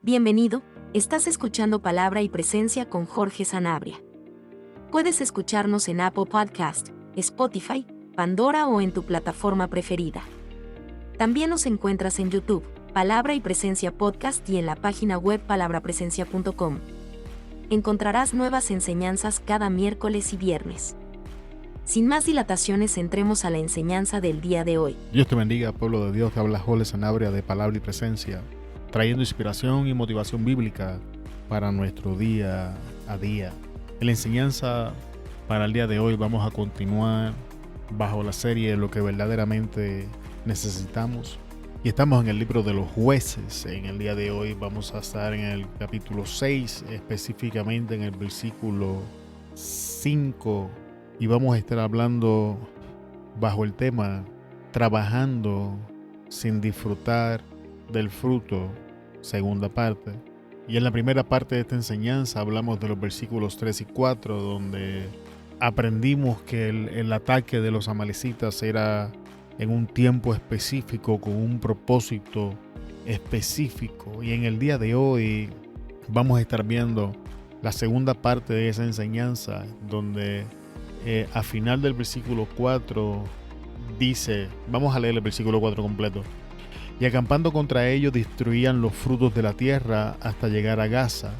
Bienvenido, estás escuchando Palabra y Presencia con Jorge Sanabria. Puedes escucharnos en Apple Podcast, Spotify, Pandora o en tu plataforma preferida. También nos encuentras en YouTube, Palabra y Presencia Podcast y en la página web palabrapresencia.com. Encontrarás nuevas enseñanzas cada miércoles y viernes. Sin más dilataciones, entremos a la enseñanza del día de hoy. Dios te bendiga, pueblo de Dios. Te habla Jorge Sanabria de Palabra y Presencia, trayendo inspiración y motivación bíblica para nuestro día a día. En la enseñanza para el día de hoy vamos a continuar bajo la serie Lo que verdaderamente necesitamos. Y estamos en el libro de los jueces. En el día de hoy vamos a estar en el capítulo 6, específicamente en el versículo 5. Y vamos a estar hablando bajo el tema trabajando sin disfrutar del fruto, segunda parte. Y en la primera parte de esta enseñanza hablamos de los versículos 3 y 4, donde aprendimos que el ataque de los amalecitas era en un tiempo específico, con un propósito específico. Y en el día de hoy vamos a estar viendo la segunda parte de esa enseñanza, donde a final del versículo 4 dice, vamos a leer el versículo 4 completo. Y acampando contra ellos destruían los frutos de la tierra hasta llegar a Gaza,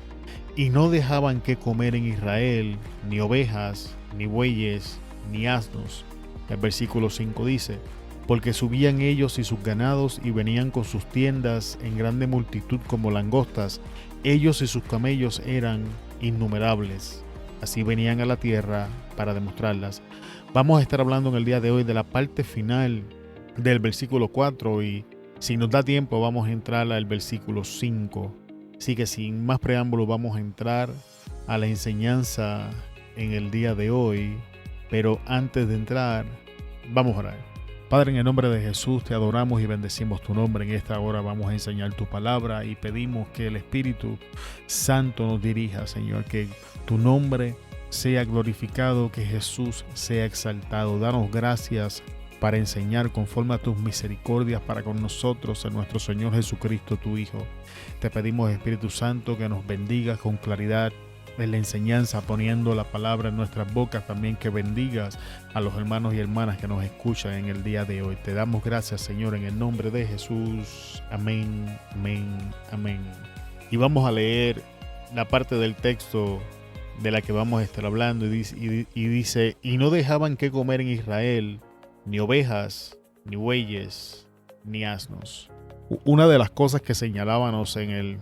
y no dejaban que comer en Israel ni ovejas, ni bueyes, ni asnos. El versículo 5 dice, porque subían ellos y sus ganados y venían con sus tiendas en grande multitud como langostas. Ellos y sus camellos eran innumerables. Así venían a la tierra para demostrarlas. Vamos a estar hablando en el día de hoy de la parte final del versículo 4 y si nos da tiempo vamos a entrar al versículo 5. Así que sin más preámbulos vamos a entrar a la enseñanza en el día de hoy. Pero antes de entrar, vamos a orar. Padre, en el nombre de Jesús te adoramos y bendecimos tu nombre. En esta hora vamos a enseñar tu palabra y pedimos que el Espíritu Santo nos dirija, Señor, que tu nombre sea glorificado, que Jesús sea exaltado. Danos gracias para enseñar conforme a tus misericordias para con nosotros en nuestro Señor Jesucristo, tu Hijo. Te pedimos, Espíritu Santo, que nos bendigas con claridad en la enseñanza, poniendo la palabra en nuestras bocas, también que bendigas a los hermanos y hermanas que nos escuchan en el día de hoy. Te damos gracias, Señor, en el nombre de Jesús. Amén, amén, amén. Y vamos a leer la parte del texto de la que vamos a estar hablando y dice, y no dejaban que comer en Israel ni ovejas, ni bueyes, ni asnos. Una de las cosas que señalábamos en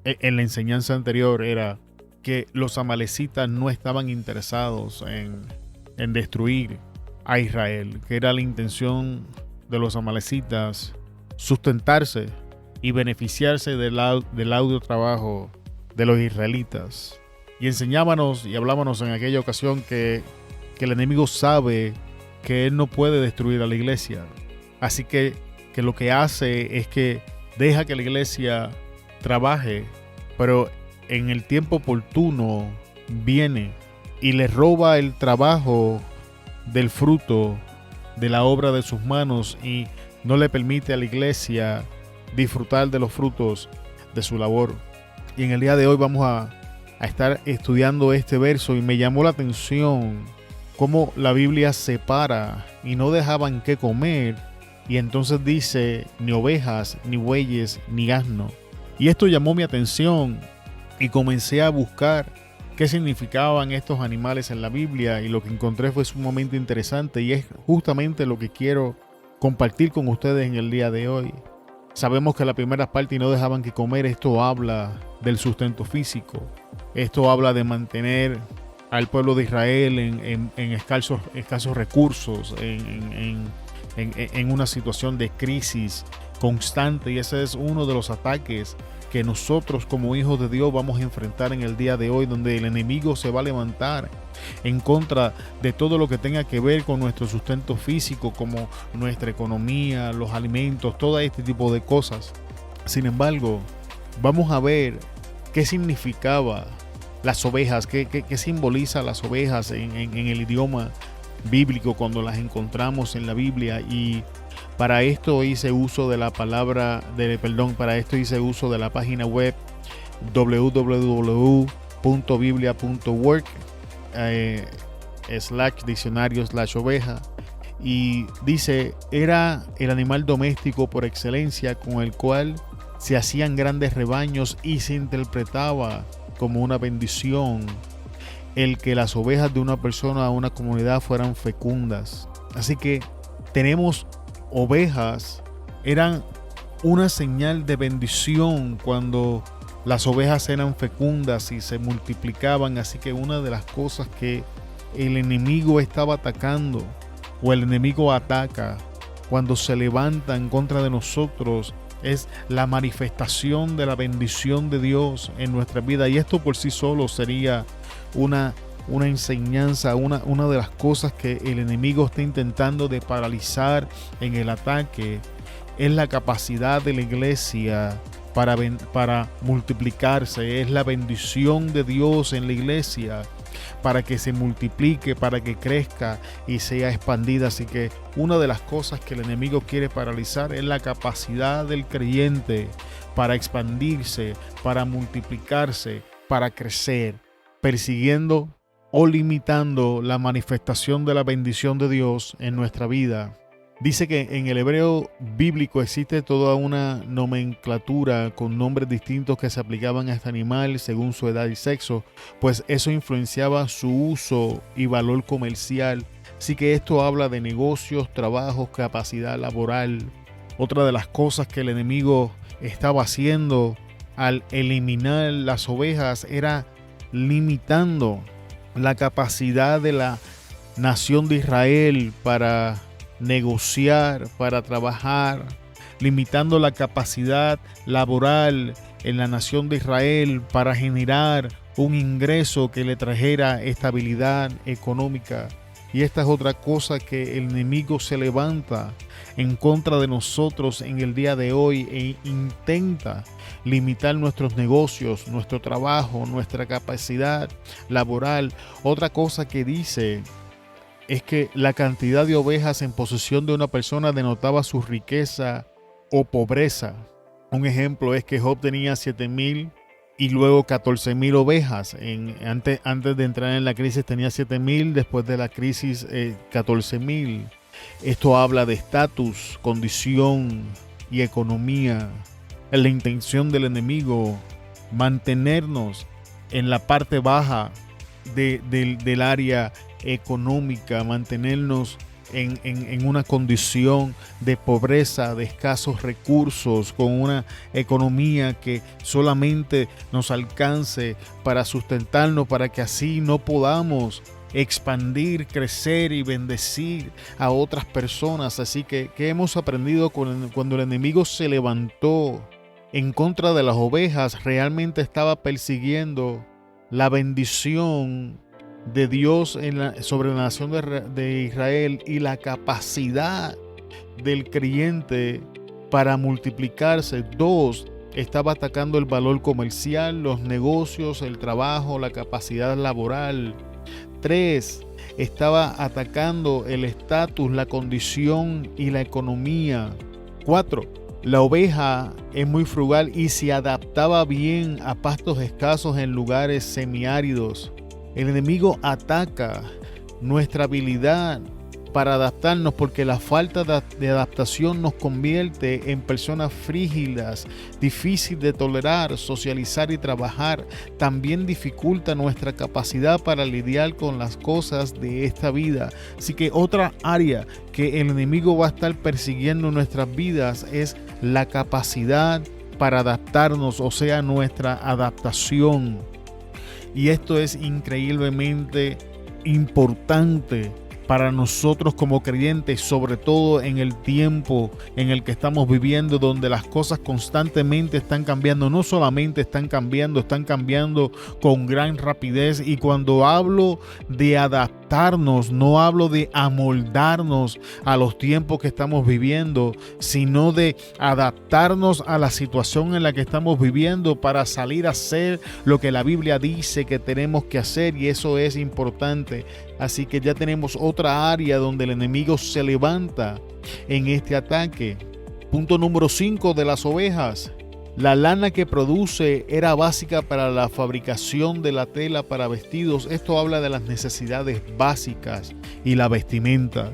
la enseñanza anterior era que los amalecitas no estaban interesados en destruir a Israel, que era la intención de los amalecitas sustentarse y beneficiarse del audio trabajo de los israelitas. Y enseñábamos y hablábamos en aquella ocasión que el enemigo sabe que él no puede destruir a la iglesia. Así que lo que hace es que deja que la iglesia trabaje, pero en el tiempo oportuno viene y le roba el trabajo del fruto de la obra de sus manos y no le permite a la iglesia disfrutar de los frutos de su labor. Y en el día de hoy vamos a estar estudiando este verso y me llamó la atención cómo la Biblia separa y no dejaban que comer, y entonces dice ni ovejas, ni bueyes, ni asno. Y esto llamó mi atención y comencé a buscar qué significaban estos animales en la Biblia, y lo que encontré fue sumamente interesante y es justamente lo que quiero compartir con ustedes en el día de hoy. Sabemos que la primera parte, y no dejaban que comer, esto habla del sustento físico. Esto habla de mantener al pueblo de Israel en escasos recursos, en una situación de crisis constante, y ese es uno de los ataques que nosotros como hijos de Dios vamos a enfrentar en el día de hoy, donde el enemigo se va a levantar en contra de todo lo que tenga que ver con nuestro sustento físico, como nuestra economía, los alimentos, todo este tipo de cosas. Sin embargo, vamos a ver qué significaba las ovejas, qué simboliza las ovejas en el idioma bíblico cuando las encontramos en la Biblia. Y para esto hice uso de la página web www.biblia.org /diccionario/oveja. Y dice, era el animal doméstico por excelencia con el cual se hacían grandes rebaños y se interpretaba como una bendición el que las ovejas de una persona o una comunidad fueran fecundas. Así que tenemos ovejas, eran una señal de bendición cuando las ovejas eran fecundas y se multiplicaban. Así que una de las cosas que el enemigo estaba atacando, o el enemigo ataca cuando se levanta en contra de nosotros, es la manifestación de la bendición de Dios en nuestra vida. Y esto por sí solo sería una enseñanza, una de las cosas que el enemigo está intentando de paralizar en el ataque, es la capacidad de la iglesia para multiplicarse, es la bendición de Dios en la iglesia para que se multiplique, para que crezca y sea expandida. Así que una de las cosas que el enemigo quiere paralizar es la capacidad del creyente para expandirse, para multiplicarse, para crecer, persiguiendo o limitando la manifestación de la bendición de Dios en nuestra vida. Dice que en el hebreo bíblico existe toda una nomenclatura con nombres distintos que se aplicaban a este animal según su edad y sexo, pues eso influenciaba su uso y valor comercial. Así que esto habla de negocios, trabajos, capacidad laboral. Otra de las cosas que el enemigo estaba haciendo al eliminar las ovejas era limitando la capacidad de la nación de Israel para negociar, para trabajar, limitando la capacidad laboral en la nación de Israel para generar un ingreso que le trajera estabilidad económica. Y esta es otra cosa que el enemigo se levanta en contra de nosotros en el día de hoy e intenta limitar nuestros negocios, nuestro trabajo, nuestra capacidad laboral. Otra cosa que dice es que la cantidad de ovejas en posesión de una persona denotaba su riqueza o pobreza. Un ejemplo es que Job tenía 7,000 y luego 14,000 ovejas. Antes de entrar en la crisis tenía 7,000, después de la crisis 14,000. Esto habla de estatus, condición y economía. Es la intención del enemigo mantenernos en la parte baja del área económica, mantenernos en una condición de pobreza, de escasos recursos, con una economía que solamente nos alcance para sustentarnos, para que así no podamos expandir, crecer y bendecir a otras personas. Así que, ¿qué hemos aprendido cuando el enemigo se levantó en contra de las ovejas? Realmente estaba persiguiendo la bendición de Dios sobre la nación de Israel y la capacidad del creyente para multiplicarse. 2, estaba atacando el valor comercial, los negocios, el trabajo, la capacidad laboral. 3, estaba atacando el estatus, la condición y la economía. 4, la oveja es muy frugal y se adaptaba bien a pastos escasos en lugares semiáridos. El enemigo ataca nuestra habilidad para adaptarnos porque la falta de adaptación nos convierte en personas frígidas, difícil de tolerar, socializar y trabajar. También dificulta nuestra capacidad para lidiar con las cosas de esta vida. Así que otra área que el enemigo va a estar persiguiendo en nuestras vidas es la capacidad para adaptarnos, o sea, nuestra adaptación. Y esto es increíblemente importante para nosotros como creyentes, sobre todo en el tiempo en el que estamos viviendo, donde las cosas constantemente están cambiando. No solamente están cambiando con gran rapidez. Y cuando hablo de adaptarnos, no hablo de amoldarnos a los tiempos que estamos viviendo, sino de adaptarnos a la situación en la que estamos viviendo para salir a hacer lo que la Biblia dice que tenemos que hacer, y eso es importante. Así que ya tenemos otra área donde el enemigo se levanta en este ataque. Punto número 5 de las ovejas. La lana que produce era básica para la fabricación de la tela para vestidos. Esto habla de las necesidades básicas y la vestimenta.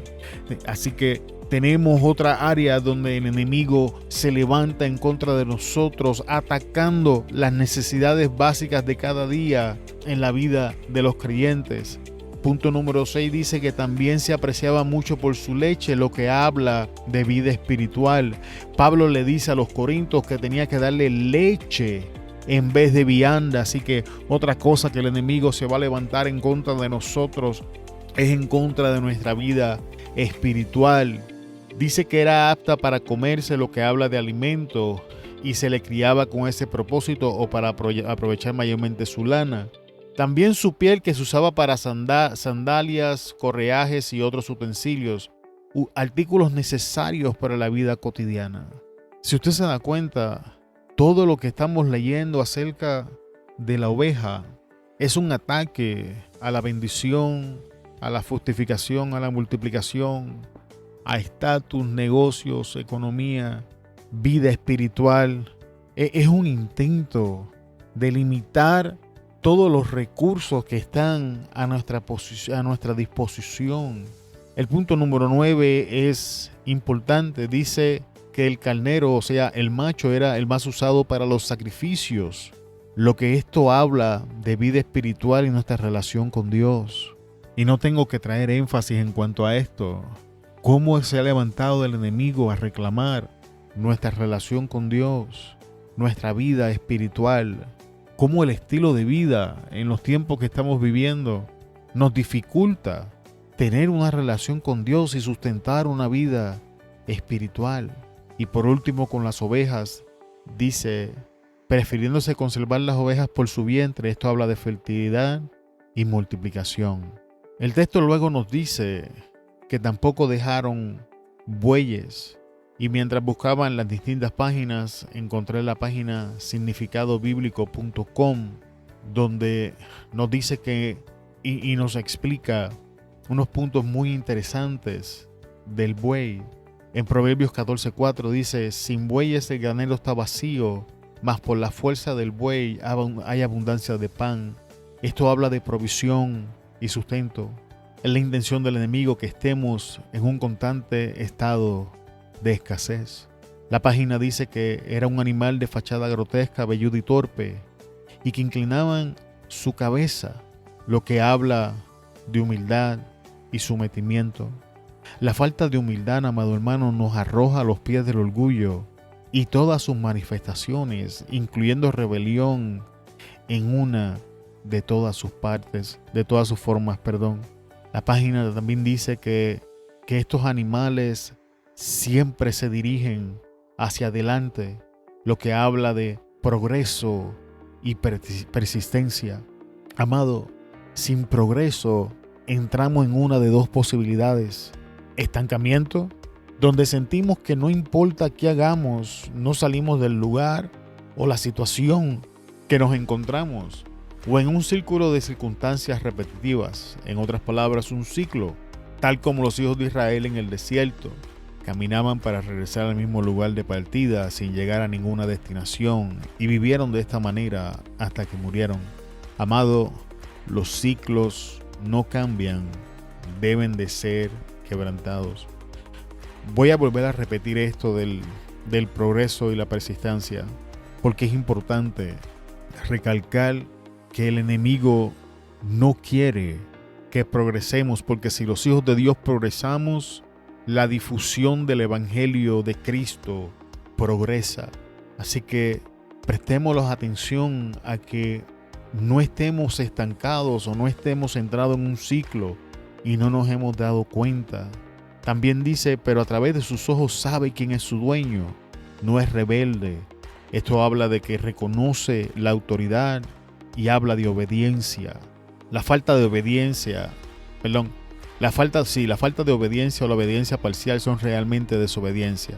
Así que tenemos otra área donde el enemigo se levanta en contra de nosotros, atacando las necesidades básicas de cada día en la vida de los creyentes. Punto número 6 dice que también se apreciaba mucho por su leche, lo que habla de vida espiritual. Pablo le dice a los corintios que tenía que darle leche en vez de vianda. Así que otra cosa que el enemigo se va a levantar en contra de nosotros es en contra de nuestra vida espiritual. Dice que era apta para comerse, lo que habla de alimento, y se le criaba con ese propósito o para aprovechar mayormente su lana. También su piel, que se usaba para sandalias, correajes y otros utensilios, artículos necesarios para la vida cotidiana. Si usted se da cuenta, todo lo que estamos leyendo acerca de la oveja es un ataque a la bendición, a la fructificación, a la multiplicación, a estatus, negocios, economía, vida espiritual. Es un intento de limitar todos los recursos que están a nuestra disposición. El punto número 9 es importante. Dice que el carnero, o sea, el macho, era el más usado para los sacrificios. Lo que esto habla de vida espiritual y nuestra relación con Dios. Y no tengo que traer énfasis en cuanto a esto. Cómo se ha levantado el enemigo a reclamar nuestra relación con Dios, nuestra vida espiritual. Cómo el estilo de vida en los tiempos que estamos viviendo nos dificulta tener una relación con Dios y sustentar una vida espiritual. Y por último, con las ovejas, dice, prefiriéndose conservar las ovejas por su vientre. Esto habla de fertilidad y multiplicación. El texto luego nos dice que tampoco dejaron bueyes. Y mientras buscaba en las distintas páginas, encontré la página significadobiblico.com, donde nos dice que y nos explica unos puntos muy interesantes del buey. En Proverbios 14:4 dice, sin bueyes el granero está vacío, mas por la fuerza del buey hay abundancia de pan. Esto habla de provisión y sustento. Es la intención del enemigo que estemos en un constante estado de escasez. La página dice que era un animal de fachada grotesca, velludo y torpe, y que inclinaban su cabeza, lo que habla de humildad y sometimiento. La falta de humildad, amado hermano, nos arroja a los pies del orgullo y todas sus manifestaciones, incluyendo rebelión en una de todas sus partes, de todas sus formas, perdón. La página también dice que estos animales siempre se dirigen hacia adelante, lo que habla de progreso y persistencia. Amado, sin progreso entramos en una de dos posibilidades: estancamiento, donde sentimos que no importa qué hagamos, no salimos del lugar o la situación que nos encontramos, o en un círculo de circunstancias repetitivas, en otras palabras, un ciclo, tal como los hijos de Israel en el desierto. Caminaban para regresar al mismo lugar de partida sin llegar a ninguna destinación y vivieron de esta manera hasta que murieron. Amado, los ciclos no cambian, deben de ser quebrantados. Voy a volver a repetir esto del progreso y la persistencia, porque es importante recalcar que el enemigo no quiere que progresemos, porque si los hijos de Dios progresamos, la difusión del Evangelio de Cristo progresa. Así que prestémosle atención a que no estemos estancados o no estemos entrados en un ciclo y no nos hemos dado cuenta. También dice, pero a través de sus ojos sabe quién es su dueño. No es rebelde. Esto habla de que reconoce la autoridad y habla de obediencia. La falta de obediencia o la obediencia parcial son realmente desobediencia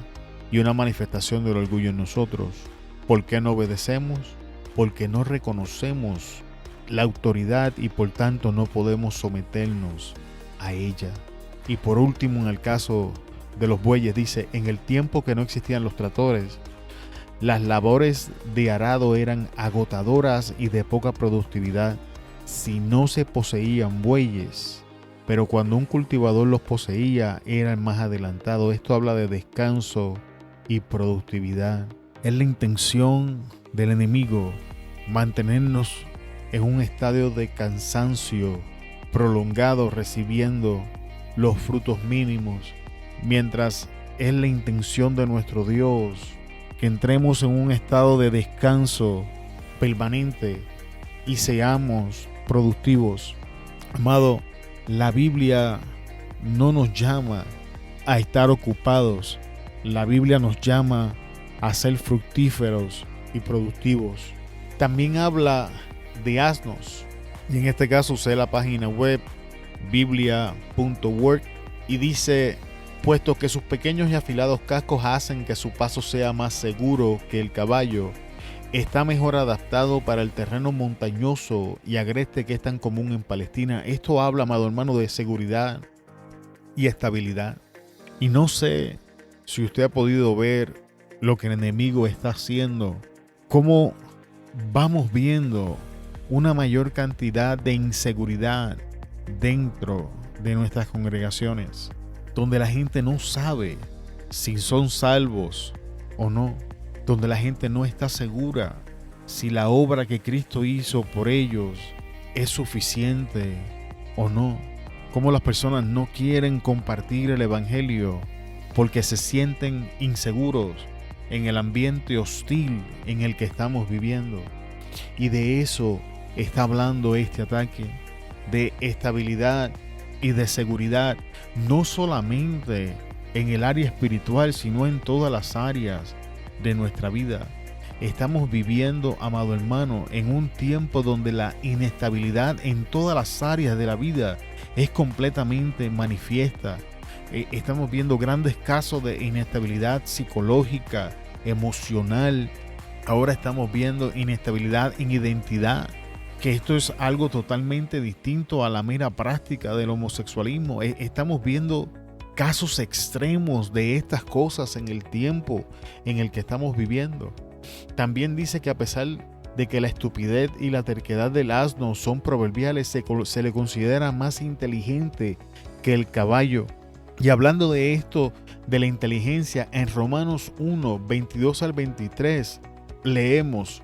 y una manifestación del orgullo en nosotros. ¿Por qué no obedecemos? Porque no reconocemos la autoridad y por tanto no podemos someternos a ella. Y por último, en el caso de los bueyes, dice, en el tiempo que no existían los tractores, Las labores de arado eran agotadoras y de poca productividad si no se poseían bueyes, pero cuando un cultivador los poseía eran más adelantados. Esto habla de descanso y productividad. Es la intención del enemigo mantenernos en un estadio de cansancio prolongado, recibiendo los frutos mínimos, mientras es la intención de nuestro Dios que entremos en un estado de descanso permanente y seamos productivos. Amado, la Biblia no nos llama a estar ocupados. La Biblia nos llama a ser fructíferos y productivos. También habla de asnos, y en este caso usé la página web biblia.org y dice: puesto que sus pequeños y afilados cascos hacen que su paso sea más seguro que el caballo, está mejor adaptado para el terreno montañoso y agreste que es tan común en Palestina. Esto habla, amado hermano, de seguridad y estabilidad. Y no sé si usted ha podido ver lo que el enemigo está haciendo, cómo vamos viendo una mayor cantidad de inseguridad dentro de nuestras congregaciones, donde la gente no sabe si son salvos o no, donde la gente no está segura si la obra que Cristo hizo por ellos es suficiente o no, cómo las personas no quieren compartir el evangelio porque se sienten inseguros en el ambiente hostil en el que estamos viviendo. Y de eso está hablando este ataque, de estabilidad y de seguridad, no solamente en el área espiritual, sino en todas las áreas de nuestra vida. Estamos viviendo, amado hermano, en un tiempo donde la inestabilidad en todas las áreas de la vida es completamente manifiesta. Estamos viendo grandes casos de inestabilidad psicológica, emocional. Ahora estamos viendo inestabilidad en identidad, que esto es algo totalmente distinto a la mera práctica del homosexualismo. Estamos viendo casos extremos de estas cosas en el tiempo en el que estamos viviendo. También dice que a pesar de que la estupidez y la terquedad del asno son proverbiales, se le considera más inteligente que el caballo. Y hablando de esto, de la inteligencia, en Romanos 1, 22 al 23, leemos: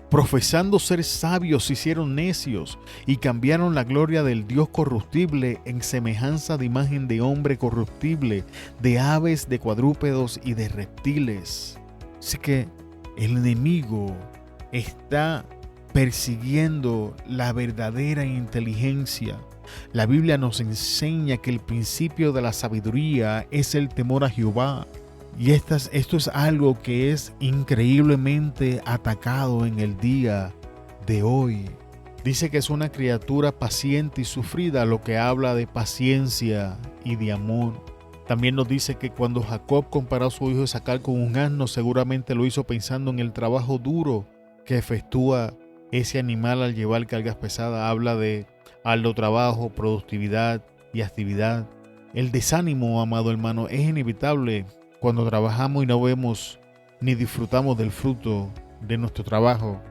profesando ser sabios se hicieron necios y cambiaron la gloria del Dios corruptible en semejanza de imagen de hombre corruptible, de aves, de cuadrúpedos y de reptiles. Así que el enemigo está persiguiendo la verdadera inteligencia. La Biblia nos enseña que el principio de la sabiduría es el temor a Jehová. Y esto es algo que es increíblemente atacado en el día de hoy. Dice que es una criatura paciente y sufrida, lo que habla de paciencia y de amor. También nos dice que cuando Jacob comparó a su hijo Isaacar con un asno, seguramente lo hizo pensando en el trabajo duro que efectúa ese animal al llevar cargas pesadas. Habla de arduo trabajo, productividad y actividad. El desánimo, amado hermano, es inevitable cuando trabajamos y no vemos ni disfrutamos del fruto de nuestro trabajo,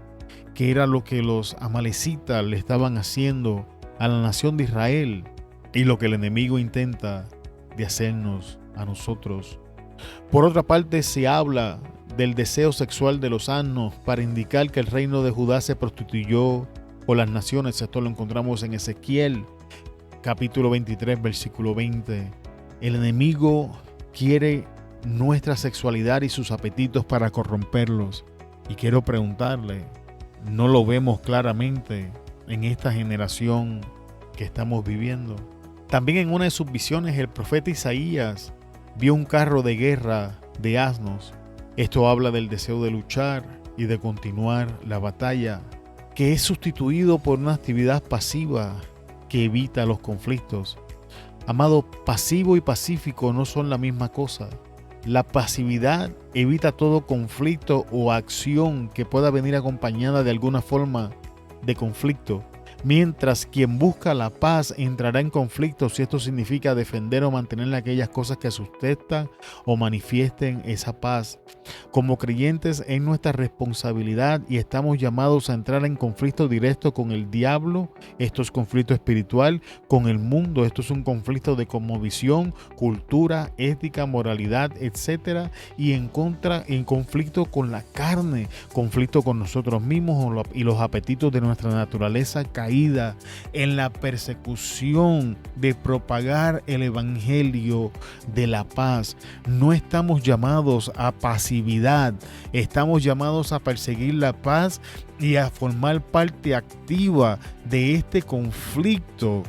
que era lo que los amalecitas le estaban haciendo a la nación de Israel y lo que el enemigo intenta de hacernos a nosotros. Por otra parte, se habla del deseo sexual de los asnos para indicar que el reino de Judá se prostituyó por las naciones. Esto lo encontramos en Ezequiel capítulo 23, versículo 20. El enemigo quiere nuestra sexualidad y sus apetitos para corromperlos. Y quiero preguntarle, ¿no lo vemos claramente en esta generación que estamos viviendo? También en una de sus visiones, el profeta Isaías vio un carro de guerra de asnos. Esto habla del deseo de luchar y de continuar la batalla, que es sustituido por una actividad pasiva que evita los conflictos. Amado, pasivo y pacífico no son la misma cosa. La pasividad evita todo conflicto o acción que pueda venir acompañada de alguna forma de conflicto, mientras quien busca la paz entrará en conflicto si esto significa defender o mantener aquellas cosas que sustentan o manifiesten esa paz. Como creyentes es nuestra responsabilidad y estamos llamados a entrar en conflicto directo con el diablo. Esto es conflicto espiritual, con el mundo. Esto es un conflicto de cosmovisión, cultura, ética, moralidad, etcétera, y en conflicto con la carne, conflicto con nosotros mismos y los apetitos de nuestra naturaleza caída, en la persecución de propagar el evangelio de la paz. No estamos llamados a pasividad, estamos llamados a perseguir la paz y a formar parte activa de este conflicto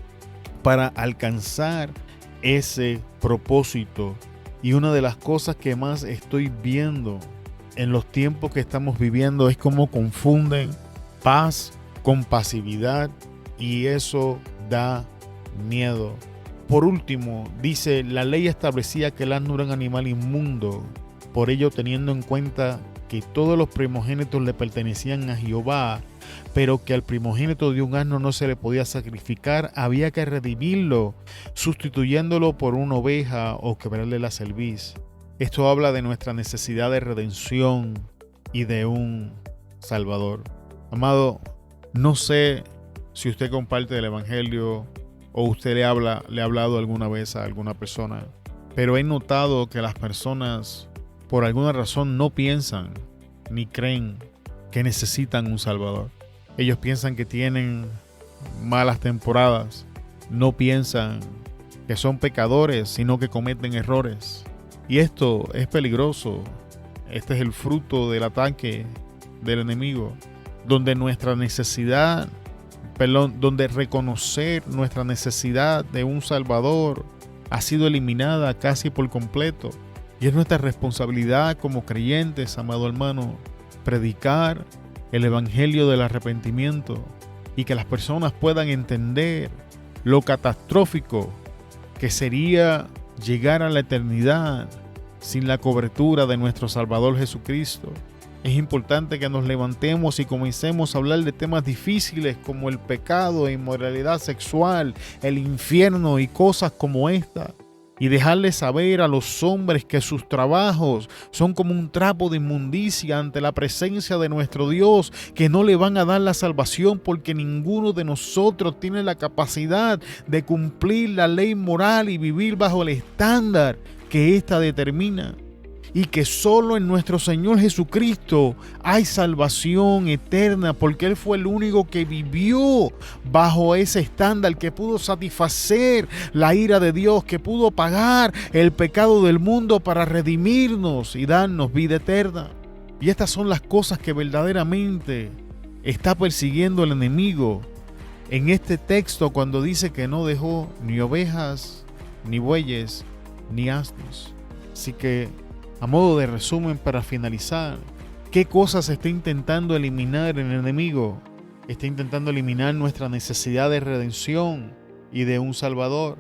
para alcanzar ese propósito. Y una de las cosas que más estoy viendo en los tiempos que estamos viviendo es cómo confunden paz con pasividad, y eso da miedo. Por último, dice, la ley establecía que el asno era un animal inmundo. Por ello, teniendo en cuenta que todos los primogénitos le pertenecían a Jehová, pero que al primogénito de un asno no se le podía sacrificar, había que redimirlo, sustituyéndolo por una oveja o quebrarle la cerviz. Esto habla de nuestra necesidad de redención y de un Salvador. Amado, no sé si usted comparte el evangelio o usted le ha hablado alguna vez a alguna persona, pero he notado que las personas por alguna razón no piensan ni creen que necesitan un Salvador. Ellos piensan que tienen malas temporadas, no piensan que son pecadores, sino que cometen errores. Y esto es peligroso. Este es el fruto del ataque del enemigo, donde donde reconocer nuestra necesidad de un Salvador ha sido eliminada casi por completo. Y es nuestra responsabilidad como creyentes, amado hermano, predicar el evangelio del arrepentimiento y que las personas puedan entender lo catastrófico que sería llegar a la eternidad sin la cobertura de nuestro Salvador Jesucristo. Es importante que nos levantemos y comencemos a hablar de temas difíciles como el pecado, inmoralidad sexual, el infierno y cosas como esta. Y dejarles saber a los hombres que sus trabajos son como un trapo de inmundicia ante la presencia de nuestro Dios, que no le van a dar la salvación porque ninguno de nosotros tiene la capacidad de cumplir la ley moral y vivir bajo el estándar que ésta determina. Y que solo en nuestro Señor Jesucristo hay salvación eterna, porque Él fue el único que vivió bajo ese estándar, que pudo satisfacer la ira de Dios, que pudo pagar el pecado del mundo para redimirnos y darnos vida eterna. Y estas son las cosas que verdaderamente está persiguiendo el enemigo en este texto cuando dice que no dejó ni ovejas, ni bueyes, ni asnos. Así que, a modo de resumen para finalizar, ¿qué cosas está intentando eliminar el enemigo? Está intentando eliminar nuestra necesidad de redención y de un Salvador.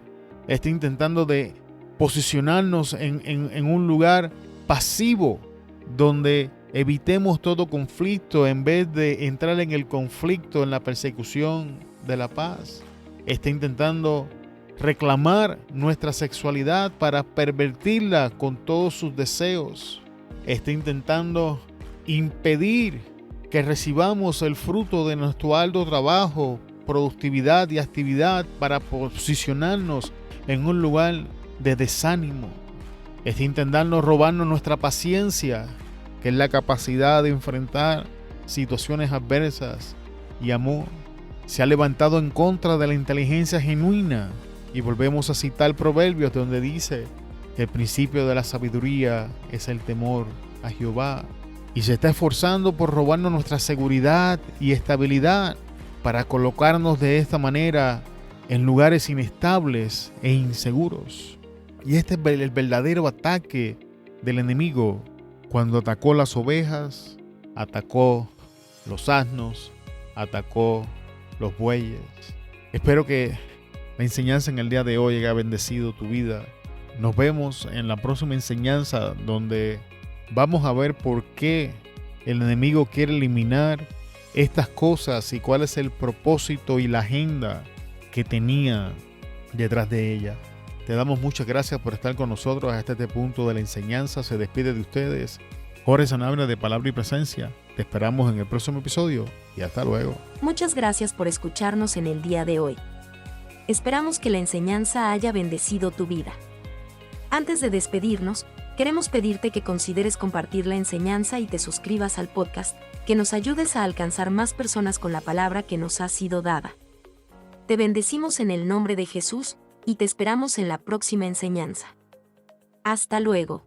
Está intentando de posicionarnos en un lugar pasivo donde evitemos todo conflicto en vez de entrar en el conflicto, en la persecución de la paz. Está intentando reclamar nuestra sexualidad para pervertirla con todos sus deseos. Está intentando impedir que recibamos el fruto de nuestro arduo trabajo, productividad y actividad para posicionarnos en un lugar de desánimo. Está intentando robarnos nuestra paciencia, que es la capacidad de enfrentar situaciones adversas, y amor. Se ha levantado en contra de la inteligencia genuina. Y volvemos a citar Proverbios, donde dice que el principio de la sabiduría es el temor a Jehová. Y se está esforzando por robarnos nuestra seguridad y estabilidad para colocarnos de esta manera en lugares inestables e inseguros. Y este es el verdadero ataque del enemigo. Cuando atacó las ovejas, atacó los asnos, atacó los bueyes. Espero que la enseñanza en el día de hoy haya bendecido tu vida. Nos vemos en la próxima enseñanza, donde vamos a ver por qué el enemigo quiere eliminar estas cosas y cuál es el propósito y la agenda que tenía detrás de ella. Te damos muchas gracias por estar con nosotros hasta este punto de la enseñanza. Se despide de ustedes Jorge Sanabria de Palabra y Presencia. Te esperamos en el próximo episodio y hasta luego. Muchas gracias por escucharnos en el día de hoy. Esperamos que la enseñanza haya bendecido tu vida. Antes de despedirnos, queremos pedirte que consideres compartir la enseñanza y te suscribas al podcast, que nos ayudes a alcanzar más personas con la palabra que nos ha sido dada. Te bendecimos en el nombre de Jesús y te esperamos en la próxima enseñanza. Hasta luego.